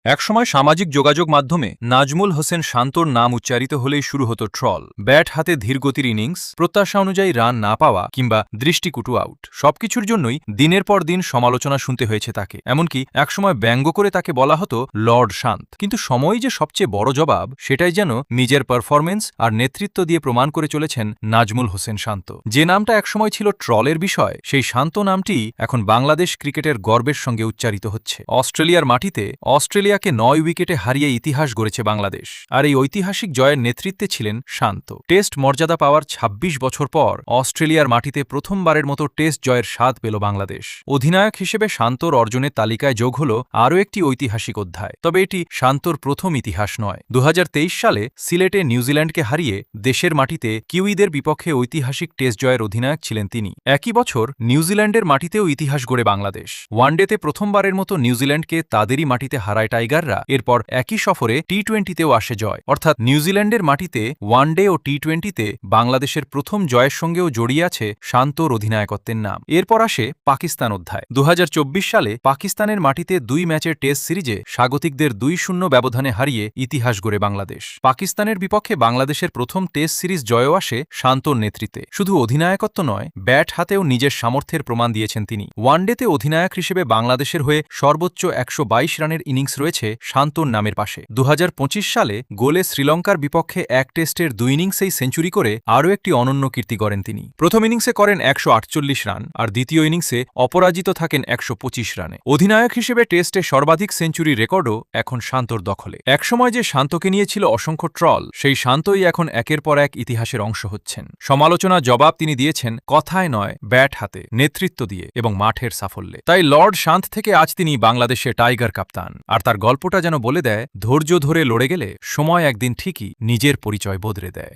একসময় সামাজিক যোগাযোগ মাধ্যমে নাজমুল হোসেন শান্তর নাম উচ্চারিত হলেই শুরু হতো ট্রল। ব্যাট হাতে ধীরগতির ইনিংস, প্রত্যাশা অনুযায়ী রান না পাওয়া কিংবা দৃষ্টিকুটু আউট, সবকিছুর জন্যই দিনের পর দিন সমালোচনা শুনতে হয়েছে তাকে। এমনকি একসময় ব্যঙ্গ করে তাকে বলা হতো লর্ড শান্ত। কিন্তু সময়ই যে সবচেয়ে বড় জবাব, সেটাই যেন নিজের পারফরমেন্স আর নেতৃত্ব দিয়ে প্রমাণ করে চলেছেন নাজমুল হোসেন শান্ত। যে নামটা একসময় ছিল ট্রলের বিষয়, সেই শান্ত নামটি এখন বাংলাদেশ ক্রিকেটের গর্বের সঙ্গে উচ্চারিত হচ্ছে। অস্ট্রেলিয়ার মাটিতে অস্ট্রেলিয়াকে ৯ উইকেটে হারিয়ে ইতিহাস গড়েছে বাংলাদেশ, আর এই ঐতিহাসিক জয়ের নেতৃত্বে ছিলেন শান্ত। টেস্ট মর্যাদা পাওয়ার ২৬ বছর পর অস্ট্রেলিয়ার মাটিতে প্রথমবারের মতো টেস্ট জয়ের স্বাদ পেল বাংলাদেশ। অধিনায়ক হিসেবে শান্তর অর্জনের তালিকায় যোগ হল আরও একটি ঐতিহাসিক অধ্যায়। তবে এটি শান্তর প্রথম ইতিহাস নয়। ২০২৩ সালে সিলেটে নিউজিল্যান্ডকে হারিয়ে দেশের মাটিতে কিউইদের বিপক্ষে ঐতিহাসিক টেস্ট জয়ের অধিনায়ক ছিলেন তিনি। একই বছর নিউজিল্যান্ডের মাটিতেও ইতিহাস গড়ে বাংলাদেশ। ওয়ানডেতে প্রথমবারের মতো নিউজিল্যান্ডকে তাদেরই মাটিতে হারায় টাইগাররা। এরপর একই সফরে টি-20তেও আসে জয়। অর্থাৎ নিউজিল্যান্ডের মাটিতে ওয়ানডে ও টি-20তে বাংলাদেশের প্রথম জয়ের সঙ্গেও জড়িয়ে আছে শান্তর অধিনায়কত্বের নাম। এরপর আসে পাকিস্তান অধ্যায়। ২০২৪ সালে পাকিস্তানের মাটিতে ২ ম্যাচের টেস্ট সিরিজে স্বাগতিকদের ২-০ ব্যবধানে হারিয়ে ইতিহাস গড়ে বাংলাদেশ। পাকিস্তানের বিপক্ষে বাংলাদেশের প্রথম টেস্ট সিরিজ জয়ও আসে শান্তর নেতৃত্বে। শুধু অধিনায়কত্ব নয়, ব্যাট হাতেও নিজের সামর্থ্যের প্রমাণ দিয়েছেন তিনি। ওয়ানডেতে অধিনায়ক হিসেবে বাংলাদেশের হয়ে সর্বোচ্চ ১২২ রানের ইনিংস রয়েছে শান্তর নামের পাশে। ২০২৫ সালে গোলে শ্রীলঙ্কার বিপক্ষে এক টেস্টের ২ ইনিংসেই সেঞ্চুরি করে আরও একটি অনন্য কীর্তি গড়েন তিনি। প্রথম ইনিংসে করেন ১৪৮ রান, আর দ্বিতীয় ইনিংসে অপরাজিত থাকেন ১২৫ রানে। অধিনায়ক হিসেবে টেস্টে সর্বাধিক সেঞ্চুরি রেকর্ডও এখন শান্তর দখলে। একসময় যে শান্তকে নিয়েছিল অসংখ্য ট্রল, সেই শান্তই এখন একের পর এক ইতিহাসের অংশ হচ্ছেন। সমালোচনার জবাব তিনি দিয়েছেন কথায় নয়, ব্যাট হাতে, নেতৃত্ব দিয়ে এবং মাঠের সাফল্যে। তাই লর্ড শান্ত থেকে আজ তিনি বাংলাদেশের টাইগার কাপ্তান। আর তার গল্পটা যেন বলে দেয়, ধৈর্য ধরে লড়ে গেলে সময় একদিন ঠিকই নিজের পরিচয় বদলে দেয়।